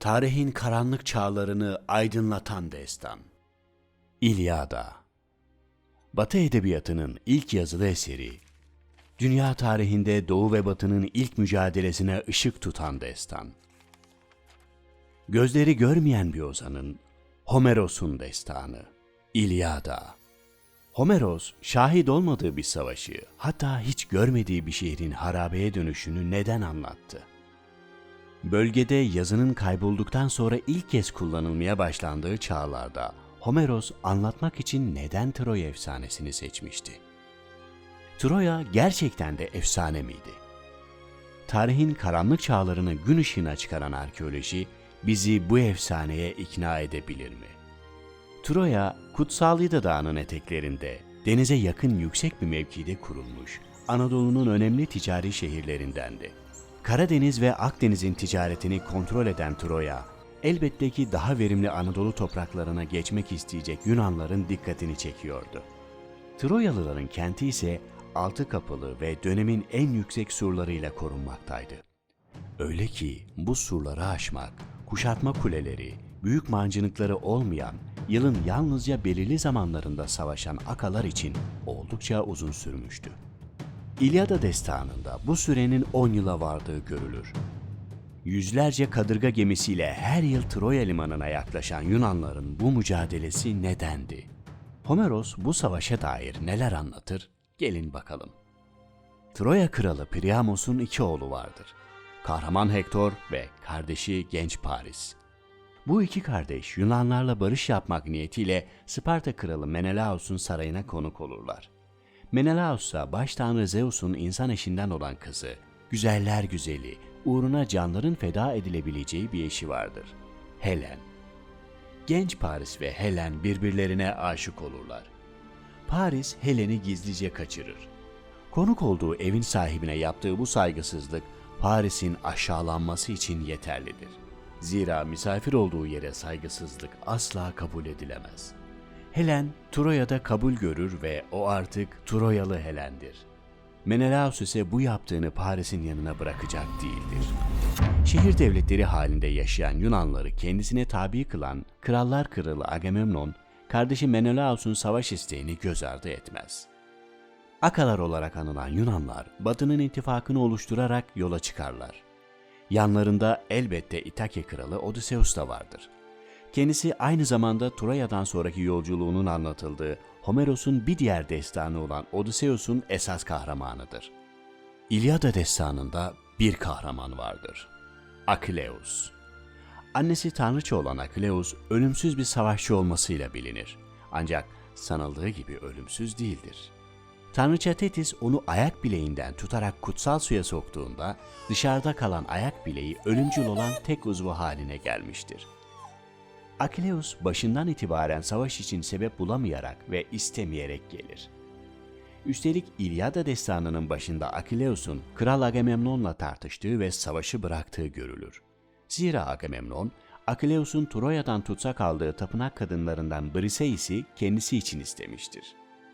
Tarihin karanlık çağlarını aydınlatan destan. İlyada. Batı edebiyatının ilk yazılı eseri, dünya tarihinde Doğu ve Batı'nın ilk mücadelesine ışık tutan destan. Gözleri görmeyen bir ozanın, Homeros'un destanı. İlyada. Homeros, şahit olmadığı bir savaşı, hatta hiç görmediği bir şehrin harabeye dönüşünü neden anlattı? Bölgede yazının kaybolduktan sonra ilk kez kullanılmaya başlandığı çağlarda Homeros anlatmak için neden Troya efsanesini seçmişti? Troya gerçekten de efsane miydi? Tarihin karanlık çağlarını gün ışığına çıkaran arkeoloji bizi bu efsaneye ikna edebilir mi? Troya, Kutsal Lida Dağı'nın eteklerinde, denize yakın yüksek bir mevkide kurulmuş, Anadolu'nun önemli ticari şehirlerindendi. Karadeniz ve Akdeniz'in ticaretini kontrol eden Troya, elbette ki daha verimli Anadolu topraklarına geçmek isteyecek Yunanların dikkatini çekiyordu. Troyalıların kenti ise altı kapılı ve dönemin en yüksek surlarıyla korunmaktaydı. Öyle ki bu surları aşmak, kuşatma kuleleri, büyük mancınıkları olmayan, yılın yalnızca belirli zamanlarında savaşan akalar için oldukça uzun sürmüştü. İlyada destanında bu sürenin 10 yıla vardığı görülür. Yüzlerce kadırga gemisiyle her yıl Troya limanına yaklaşan Yunanların bu mücadelesi nedendi? Homeros bu savaşa dair neler anlatır? Gelin bakalım. Troya kralı Priamos'un 2 oğlu vardır. Kahraman Hektor ve kardeşi genç Paris. Bu 2 kardeş Yunanlarla barış yapmak niyetiyle Sparta kralı Menelaos'un sarayına konuk olurlar. Menelaos ise baş tanrı Zeus'un insan eşinden olan kızı, güzeller güzeli, uğruna canların feda edilebileceği bir eşi vardır. Helen. Genç Paris ve Helen birbirlerine aşık olurlar. Paris Helen'i gizlice kaçırır. Konuk olduğu evin sahibine yaptığı bu saygısızlık Paris'in aşağılanması için yeterlidir. Zira misafir olduğu yere saygısızlık asla kabul edilemez. Helen, Troya'da kabul görür ve o artık Troyalı Helen'dir. Menelaos ise bu yaptığını Paris'in yanına bırakacak değildir. Şehir devletleri halinde yaşayan Yunanları kendisine tabi kılan Krallar Kralı Agamemnon, kardeşi Menelaos'un savaş isteğini göz ardı etmez. Akalar olarak anılan Yunanlar, Batı'nın ittifakını oluşturarak yola çıkarlar. Yanlarında elbette İtakya kralı Odysseus da vardır. Kendisi aynı zamanda Troya'dan sonraki yolculuğunun anlatıldığı Homeros'un bir diğer destanı olan Odysseus'un esas kahramanıdır. İlyada destanında bir kahraman vardır. Akileus. Annesi tanrıça olan Akileus, ölümsüz bir savaşçı olmasıyla bilinir. Ancak sanıldığı gibi ölümsüz değildir. Tanrıça Tetis onu ayak bileğinden tutarak kutsal suya soktuğunda dışarıda kalan ayak bileği ölümcül olan tek uzvu haline gelmiştir. Akileus başından itibaren savaş için sebep bulamayarak ve istemeyerek gelir. Üstelik İlyada destanının başında Akileus'un Kral Agamemnon'la tartıştığı ve savaşı bıraktığı görülür. Zira Agamemnon, Akileus'un Troya'dan tutsak aldığı tapınak kadınlarından Briseis'i kendisi için istemiştir.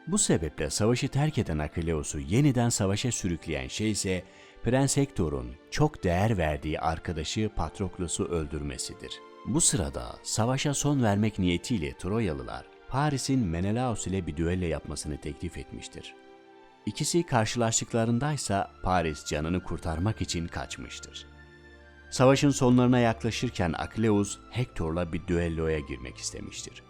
Bu sebeple savaşı terk eden Akileus'u yeniden savaşa sürükleyen şey ise Prens Hektor'un çok değer verdiği arkadaşı Patroklos'u öldürmesidir. Bu sırada savaşa son vermek niyetiyle Troyalılar, Paris'in Menelaos ile bir düello yapmasını teklif etmiştir. İkisi karşılaştıklarındaysa Paris canını kurtarmak için kaçmıştır. Savaşın sonlarına yaklaşırken Akileus, Hektor'la bir düelloya girmek istemiştir.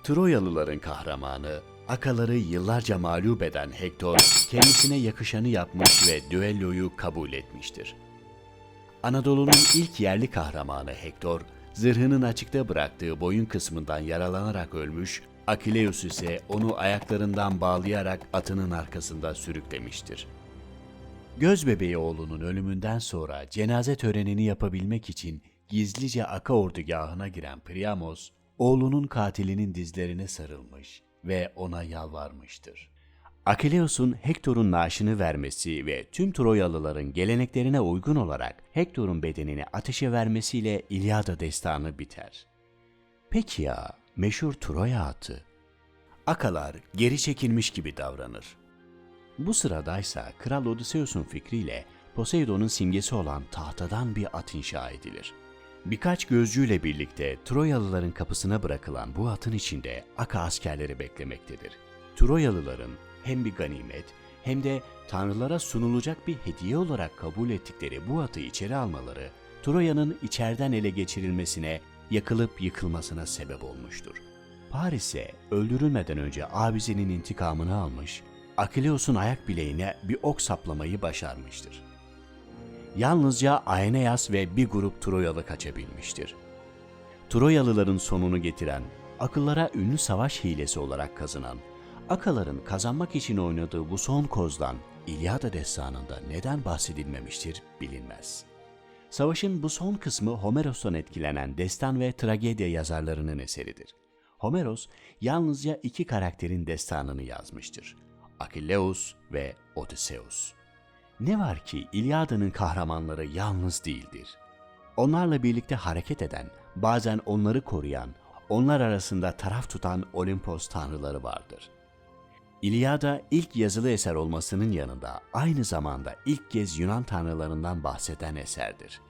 Troyalıların kahramanı, Akaları yıllarca mağlup eden Hektor, kendisine yakışanı yapmış ve düelloyu kabul etmiştir. Anadolu'nun ilk yerli kahramanı Hektor, zırhının açıkta bıraktığı boyun kısmından yaralanarak ölmüş, Akileus ise onu ayaklarından bağlayarak atının arkasında sürüklemiştir. Gözbebeği oğlunun ölümünden sonra cenaze törenini yapabilmek için gizlice Aka ordugahına giren Priamos, oğlunun katilinin dizlerine sarılmış ve ona yalvarmıştır. Akileus'un Hektor'un naaşını vermesi ve tüm Troyalıların geleneklerine uygun olarak Hektor'un bedenini ateşe vermesiyle İlyada destanı biter. Peki ya meşhur Troya atı? Akalar geri çekilmiş gibi davranır. Bu sıradaysa Kral Odysseus'un fikriyle Poseidon'un simgesi olan tahtadan bir at inşa edilir. Birkaç gözcüyle birlikte Troyalıların kapısına bırakılan bu atın içinde Aka askerleri beklemektedir. Troyalıların hem bir ganimet hem de tanrılara sunulacak bir hediye olarak kabul ettikleri bu atı içeri almaları, Troya'nın içeriden ele geçirilmesine, yakılıp yıkılmasına sebep olmuştur. Paris'e öldürülmeden önce abisinin intikamını almış, Akileus'un ayak bileğine bir ok saplamayı başarmıştır. Yalnızca Aeneas ve bir grup Troyalı kaçabilmiştir. Troyalıların sonunu getiren, akıllara ünlü savaş hilesi olarak kazınan, Akaların kazanmak için oynadığı bu son kozdan İlyada destanında neden bahsedilmemiştir bilinmez. Savaşın bu son kısmı Homeros'tan etkilenen destan ve tragedya yazarlarının eseridir. Homeros yalnızca iki karakterin destanını yazmıştır. Akileus ve Odysseus. Ne var ki İlyada'nın kahramanları yalnız değildir. Onlarla birlikte hareket eden, bazen onları koruyan, onlar arasında taraf tutan Olimpos tanrıları vardır. İlyada ilk yazılı eser olmasının yanında aynı zamanda ilk kez Yunan tanrılarından bahseden eserdir.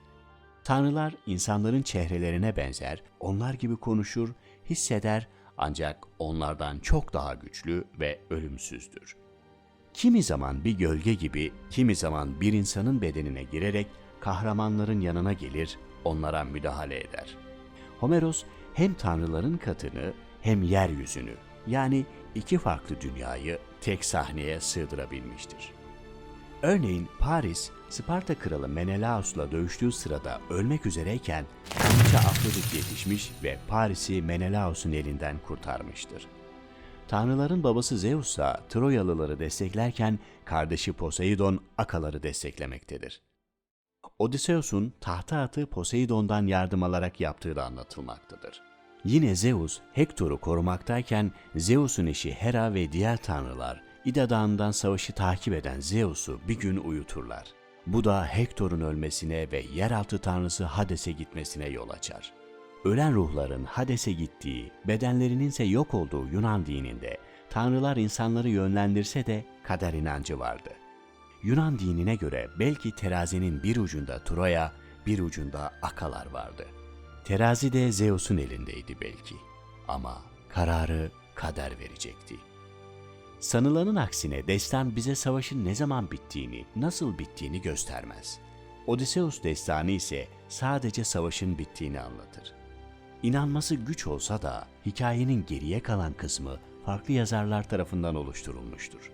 Tanrılar insanların çehrelerine benzer, onlar gibi konuşur, hisseder ancak onlardan çok daha güçlü ve ölümsüzdür. Kimi zaman bir gölge gibi, kimi zaman bir insanın bedenine girerek kahramanların yanına gelir, onlara müdahale eder. Homeros hem tanrıların katını hem yeryüzünü, yani iki farklı dünyayı tek sahneye sığdırabilmiştir. Örneğin Paris, Sparta kralı Menelaos'la dövüştüğü sırada ölmek üzereyken tanrıça Afrodit yetişmiş ve Paris'i Menelaos'un elinden kurtarmıştır. Tanrıların babası Zeus ise Troyalıları desteklerken kardeşi Poseidon Akaları desteklemektedir. Odysseus'un tahta atı Poseidon'dan yardım alarak yaptığı da anlatılmaktadır. Yine Zeus, Hektor'u korumaktayken Zeus'un eşi Hera ve diğer tanrılar İda Dağı'ndan savaşı takip eden Zeus'u bir gün uyuturlar. Bu da Hektor'un ölmesine ve yeraltı tanrısı Hades'e gitmesine yol açar. Ölen ruhların Hades'e gittiği, bedenlerinin ise yok olduğu Yunan dininde tanrılar insanları yönlendirse de kader inancı vardı. Yunan dinine göre belki terazinin bir ucunda Troya, bir ucunda Akalar vardı. Terazi de Zeus'un elindeydi belki ama kararı kader verecekti. Sanılanın aksine destan bize savaşın ne zaman bittiğini, nasıl bittiğini göstermez. Odysseus destanı ise sadece savaşın bittiğini anlatır. İnanması güç olsa da hikayenin geriye kalan kısmı farklı yazarlar tarafından oluşturulmuştur.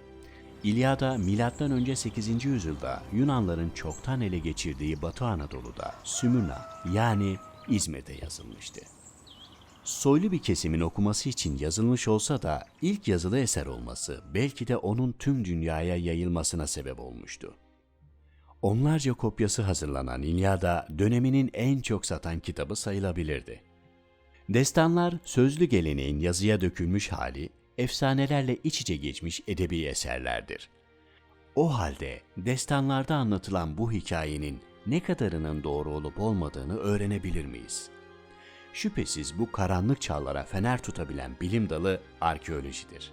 İlyada M.Ö. 8. yüzyılda Yunanların çoktan ele geçirdiği Batı Anadolu'da Sümürna yani İzmir'de yazılmıştı. Soylu bir kesimin okuması için yazılmış olsa da ilk yazılı eser olması belki de onun tüm dünyaya yayılmasına sebep olmuştu. Onlarca kopyası hazırlanan İlyada döneminin en çok satan kitabı sayılabilirdi. Destanlar sözlü geleneğin yazıya dökülmüş hali, efsanelerle iç içe geçmiş edebi eserlerdir. O halde destanlarda anlatılan bu hikayenin ne kadarının doğru olup olmadığını öğrenebilir miyiz? Şüphesiz bu karanlık çağlara fener tutabilen bilim dalı arkeolojidir.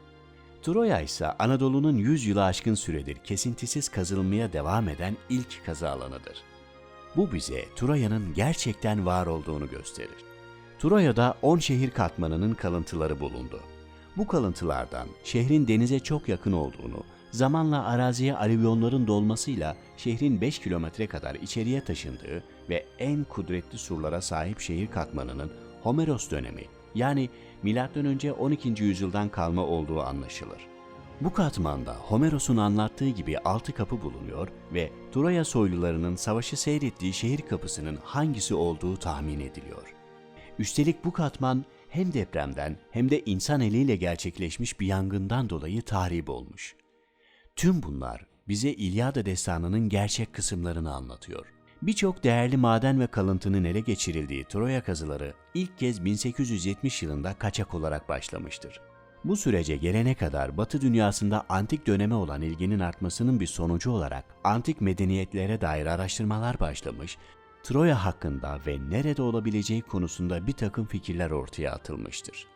Troya ise Anadolu'nun 100 yılı aşkın süredir kesintisiz kazılmaya devam eden ilk kazı alanıdır. Bu bize Troya'nın gerçekten var olduğunu gösterir. Troya'da 10 şehir katmanının kalıntıları bulundu. Bu kalıntılardan şehrin denize çok yakın olduğunu, zamanla araziye alüvyonların dolmasıyla şehrin 5 kilometre kadar içeriye taşındığı ve en kudretli surlara sahip şehir katmanının Homeros dönemi yani M.Ö. 12. yüzyıldan kalma olduğu anlaşılır. Bu katmanda Homeros'un anlattığı gibi 6 kapı bulunuyor ve Troya soylularının savaşı seyrettiği şehir kapısının hangisi olduğu tahmin ediliyor. Üstelik bu katman hem depremden hem de insan eliyle gerçekleşmiş bir yangından dolayı tahrip olmuş. Tüm bunlar bize İlyada destanının gerçek kısımlarını anlatıyor. Birçok değerli maden ve kalıntının ele geçirildiği Troya kazıları ilk kez 1870 yılında kaçak olarak başlamıştır. Bu sürece gelene kadar Batı dünyasında antik döneme olan ilginin artmasının bir sonucu olarak antik medeniyetlere dair araştırmalar başlamış, Troya hakkında ve nerede olabileceği konusunda bir takım fikirler ortaya atılmıştır.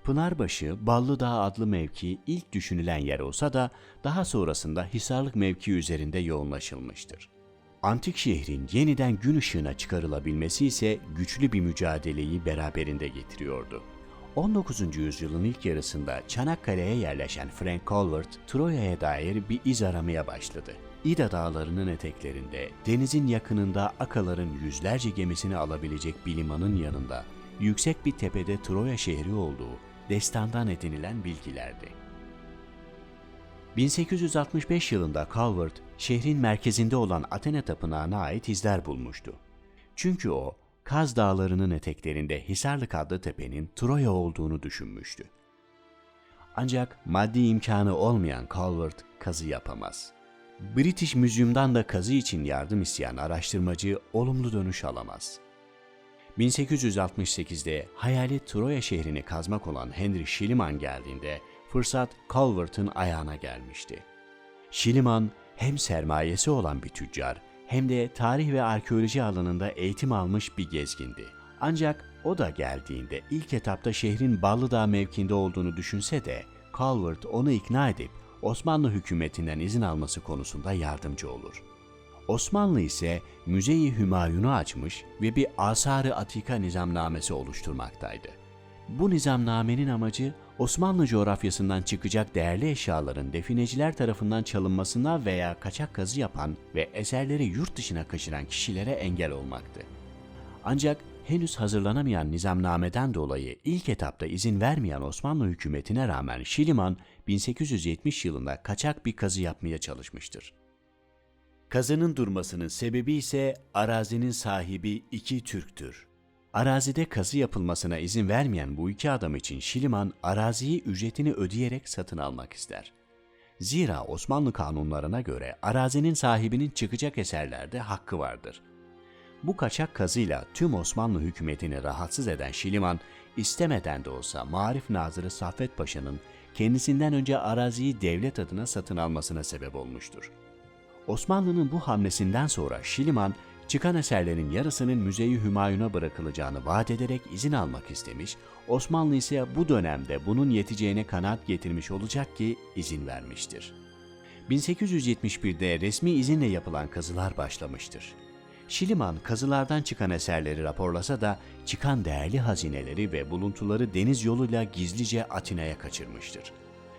Pınarbaşı, Ballıdağ adlı mevki ilk düşünülen yer olsa da daha sonrasında Hisarlık mevki üzerinde yoğunlaşılmıştır. Antik şehrin yeniden gün ışığına çıkarılabilmesi ise güçlü bir mücadeleyi beraberinde getiriyordu. 19. yüzyılın ilk yarısında Çanakkale'ye yerleşen Frank Calvert, Troya'ya dair bir iz aramaya başladı. İda Dağları'nın eteklerinde, denizin yakınında Akaların yüzlerce gemisini alabilecek bir limanın yanında, yüksek bir tepede Troya şehri olduğu destandan edinilen bilgilerdi. 1865 yılında Calvert, şehrin merkezinde olan Athena Tapınağı'na ait izler bulmuştu. Çünkü o, Kaz Dağları'nın eteklerinde Hisarlık adlı tepenin Troya olduğunu düşünmüştü. Ancak maddi imkanı olmayan Calvert kazı yapamaz. British Museum'dan da kazı için yardım isteyen araştırmacı olumlu dönüş alamaz. 1868'de hayali Troya şehrini kazmak olan Henry Schliemann geldiğinde fırsat Calvert'ın ayağına gelmişti. Schliemann hem sermayesi olan bir tüccar hem de tarih ve arkeoloji alanında eğitim almış bir gezgindi. Ancak o da geldiğinde ilk etapta şehrin Ballıdağ mevkiinde olduğunu düşünse de Calvert onu ikna edip Osmanlı hükümetinden izin alması konusunda yardımcı olur. Osmanlı ise Müze-i Hümayun'u açmış ve bir Asar-ı Atika nizamnamesi oluşturmaktaydı. Bu nizamnamenin amacı Osmanlı coğrafyasından çıkacak değerli eşyaların defineciler tarafından çalınmasına veya kaçak kazı yapan ve eserleri yurt dışına kaçıran kişilere engel olmaktı. Ancak henüz hazırlanamayan nizamnameden dolayı ilk etapta izin vermeyen Osmanlı hükümetine rağmen Schliemann 1870 yılında kaçak bir kazı yapmaya çalışmıştır. Kazının durmasının sebebi ise arazinin sahibi iki Türktür. Arazide kazı yapılmasına izin vermeyen bu iki adam için Schliemann araziyi ücretini ödeyerek satın almak ister. Zira Osmanlı kanunlarına göre arazinin sahibinin çıkacak eserlerde hakkı vardır. Bu kaçak kazıyla tüm Osmanlı hükümetini rahatsız eden Schliemann, istemeden de olsa Maarif Nazırı Saffet Paşa'nın kendisinden önce araziyi devlet adına satın almasına sebep olmuştur. Osmanlı'nın bu hamlesinden sonra Schliemann, çıkan eserlerin yarısının Müze-i Hümayun'a bırakılacağını vaat ederek izin almak istemiş, Osmanlı ise bu dönemde bunun yeteceğine kanaat getirmiş olacak ki izin vermiştir. 1871'de resmi izinle yapılan kazılar başlamıştır. Schliemann kazılardan çıkan eserleri raporlasa da çıkan değerli hazineleri ve buluntuları deniz yoluyla gizlice Atina'ya kaçırmıştır.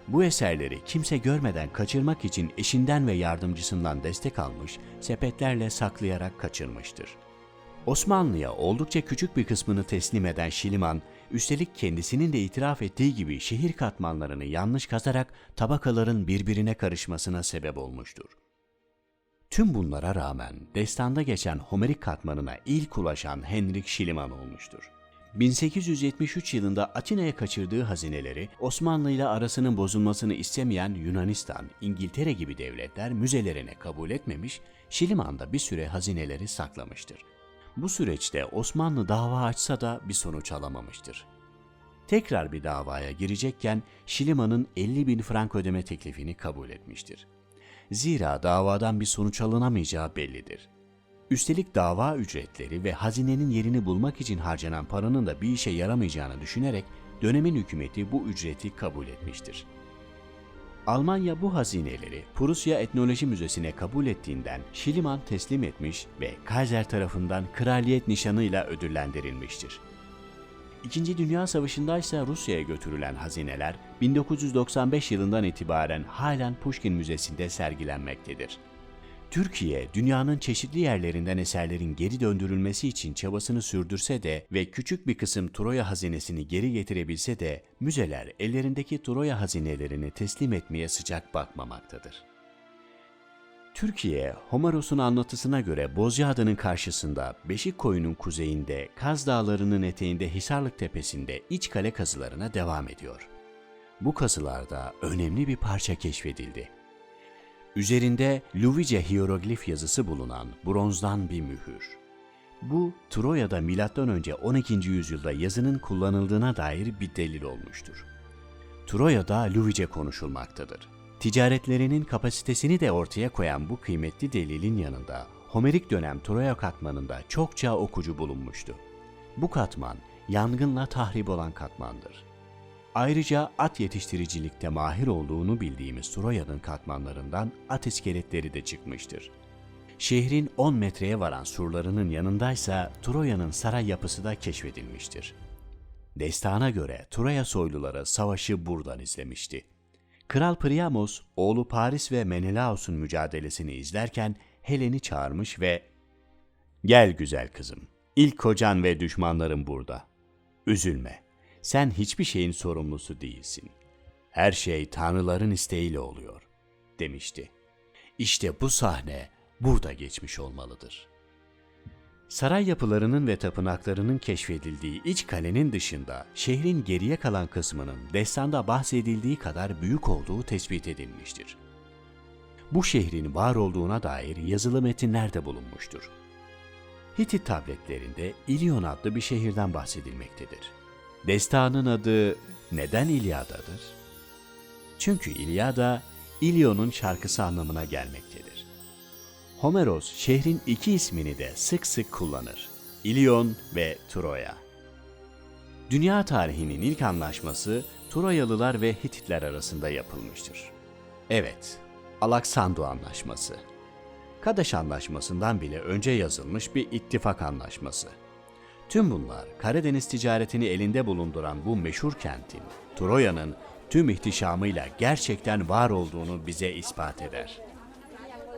Bu eserleri kimse görmeden kaçırmak için eşinden ve yardımcısından destek almış, sepetlerle saklayarak kaçırmıştır. Osmanlı'ya oldukça küçük bir kısmını teslim eden Schliemann, üstelik kendisinin de itiraf ettiği gibi şehir katmanlarını yanlış kazarak tabakaların birbirine karışmasına sebep olmuştur. Tüm bunlara rağmen destanda geçen Homerik katmanına ilk ulaşan Henrik Schliemann olmuştur. 1873 yılında Atina'ya kaçırdığı hazineleri Osmanlı ile arasının bozulmasını istemeyen Yunanistan, İngiltere gibi devletler müzelerine kabul etmemiş, Schliemann da bir süre hazineleri saklamıştır. Bu süreçte Osmanlı dava açsa da bir sonuç alamamıştır. Tekrar bir davaya girecekken Schliemann'ın 50.000 frank ödeme teklifini kabul etmiştir. Zira davadan bir sonuç alınamayacağı bellidir. Üstelik dava ücretleri ve hazinenin yerini bulmak için harcanan paranın da bir işe yaramayacağını düşünerek dönemin hükümeti bu ücreti kabul etmiştir. Almanya bu hazineleri Prusya Etnoloji Müzesi'ne kabul ettiğinden Schliemann teslim etmiş ve Kaiser tarafından kraliyet nişanıyla ödüllendirilmiştir. İkinci Dünya Savaşı'nda ise Rusya'ya götürülen hazineler 1995 yılından itibaren halen Pushkin Müzesi'nde sergilenmektedir. Türkiye, dünyanın çeşitli yerlerinden eserlerin geri döndürülmesi için çabasını sürdürse de ve küçük bir kısım Troya hazinesini geri getirebilse de müzeler ellerindeki Troya hazinelerini teslim etmeye sıcak bakmamaktadır. Türkiye, Homeros'un anlatısına göre Bozcaada'nın karşısında Beşikkoyun'un kuzeyinde Kaz Dağları'nın eteğinde Hisarlık Tepesi'nde iç kale kazılarına devam ediyor. Bu kazılarda önemli bir parça keşfedildi. Üzerinde Luvice hieroglif yazısı bulunan bronzdan bir mühür. Bu, Troya'da M.Ö. 12. yüzyılda yazının kullanıldığına dair bir delil olmuştur. Troya'da Luvice konuşulmaktadır. Ticaretlerinin kapasitesini de ortaya koyan bu kıymetli delilin yanında Homerik dönem Troya katmanında çokça okucu bulunmuştu. Bu katman, yangınla tahrip olan katmandır. Ayrıca at yetiştiricilikte mahir olduğunu bildiğimiz Troya'nın katmanlarından at iskeletleri de çıkmıştır. Şehrin 10 metreye varan surlarının yanındaysa Troya'nın saray yapısı da keşfedilmiştir. Destana göre Troya soyluları savaşı buradan izlemişti. Kral Priamos, oğlu Paris ve Menelaos'un mücadelesini izlerken Helen'i çağırmış ve "Gel güzel kızım, ilk kocan ve düşmanların burada. Üzülme, sen hiçbir şeyin sorumlusu değilsin. Her şey tanrıların isteğiyle oluyor," demişti. İşte bu sahne burada geçmiş olmalıdır. Saray yapılarının ve tapınaklarının keşfedildiği iç kalenin dışında şehrin geriye kalan kısmının destanda bahsedildiği kadar büyük olduğu tespit edilmiştir. Bu şehrin var olduğuna dair yazılı metinler de bulunmuştur. Hitit tabletlerinde İlyon adlı bir şehirden bahsedilmektedir. Destanın adı neden İlyada'dır? Çünkü İlyada, İlyon'un şarkısı anlamına gelmektedir. Homeros şehrin iki ismini de sık sık kullanır: İlyon ve Troya. Dünya tarihinin ilk anlaşması Troyalılar ve Hititler arasında yapılmıştır. Evet, Alaksandu Anlaşması. Kadeş Anlaşması'ndan bile önce yazılmış bir ittifak anlaşması. Tüm bunlar Karadeniz ticaretini elinde bulunduran bu meşhur kentin, Troya'nın tüm ihtişamıyla gerçekten var olduğunu bize ispat eder.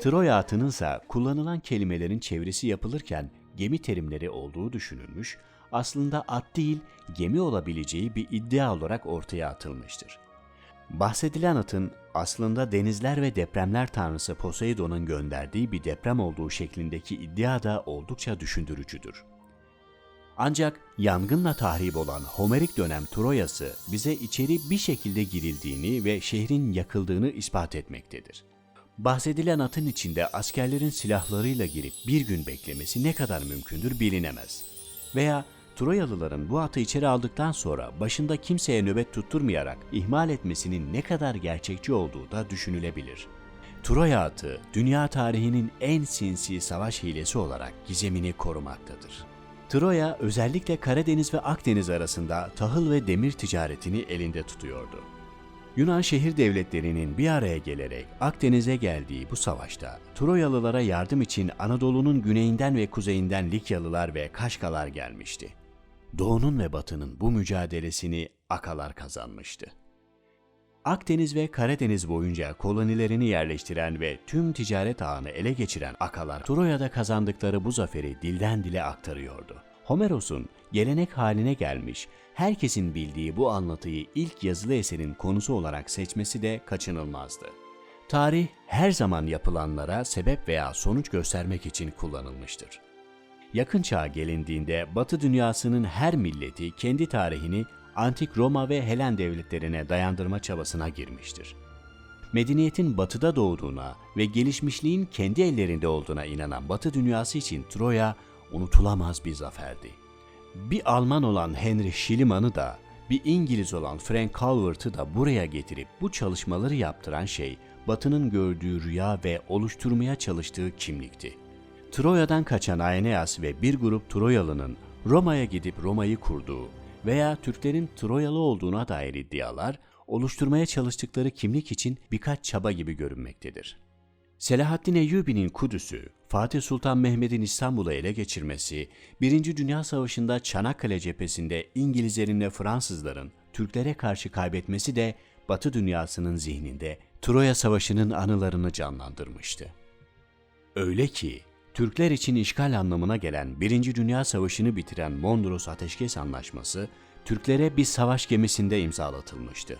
Troya atınınsa kullanılan kelimelerin çevirisi yapılırken gemi terimleri olduğu düşünülmüş, aslında at değil gemi olabileceği bir iddia olarak ortaya atılmıştır. Bahsedilen atın aslında denizler ve depremler tanrısı Poseidon'un gönderdiği bir deprem olduğu şeklindeki iddia da oldukça düşündürücüdür. Ancak yangınla tahrip olan Homerik dönem Troya'sı bize içeri bir şekilde girildiğini ve şehrin yakıldığını ispat etmektedir. Bahsedilen atın içinde askerlerin silahlarıyla girip bir gün beklemesi ne kadar mümkündür bilinemez. Veya Troyalıların bu atı içeri aldıktan sonra başında kimseye nöbet tutturmayarak ihmal etmesinin ne kadar gerçekçi olduğu da düşünülebilir. Troya atı, dünya tarihinin en sinsi savaş hilesi olarak gizemini korumaktadır. Troya özellikle Karadeniz ve Akdeniz arasında tahıl ve demir ticaretini elinde tutuyordu. Yunan şehir devletlerinin bir araya gelerek Akdeniz'e geldiği bu savaşta Troyalılara yardım için Anadolu'nun güneyinden ve kuzeyinden Likyalılar ve Kaşkalar gelmişti. Doğu'nun ve Batı'nın bu mücadelesini Akalar kazanmıştı. Akdeniz ve Karadeniz boyunca kolonilerini yerleştiren ve tüm ticaret ağını ele geçiren Akalar, Troya'da kazandıkları bu zaferi dilden dile aktarıyordu. Homeros'un gelenek haline gelmiş, herkesin bildiği bu anlatıyı ilk yazılı eserin konusu olarak seçmesi de kaçınılmazdı. Tarih her zaman yapılanlara sebep veya sonuç göstermek için kullanılmıştır. Yakın çağa gelindiğinde Batı dünyasının her milleti kendi tarihini Antik Roma ve Helen devletlerine dayandırma çabasına girmiştir. Medeniyetin batıda doğduğuna ve gelişmişliğin kendi ellerinde olduğuna inanan Batı dünyası için Troya unutulamaz bir zaferdi. Bir Alman olan Henry Schliemann'ı da, bir İngiliz olan Frank Calvert'ı da buraya getirip bu çalışmaları yaptıran şey, Batı'nın gördüğü rüya ve oluşturmaya çalıştığı kimlikti. Troya'dan kaçan Aeneas ve bir grup Troyalı'nın Roma'ya gidip Roma'yı kurduğu veya Türklerin Troyalı olduğuna dair iddialar, oluşturmaya çalıştıkları kimlik için birkaç çaba gibi görünmektedir. Selahaddin Eyyubi'nin Kudüs'ü, Fatih Sultan Mehmet'in İstanbul'u ele geçirmesi, 1. Dünya Savaşı'nda Çanakkale cephesinde İngilizlerin ve Fransızların Türklere karşı kaybetmesi de Batı dünyasının zihninde Troya Savaşı'nın anılarını canlandırmıştı. Öyle ki, Türkler için işgal anlamına gelen 1. Dünya Savaşı'nı bitiren Mondros Ateşkes Anlaşması, Türklere bir savaş gemisinde imzalatılmıştı.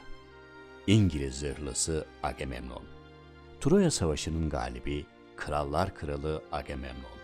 İngiliz zırhlısı Agamemnon. Troya Savaşı'nın galibi, Krallar Kralı Agamemnon.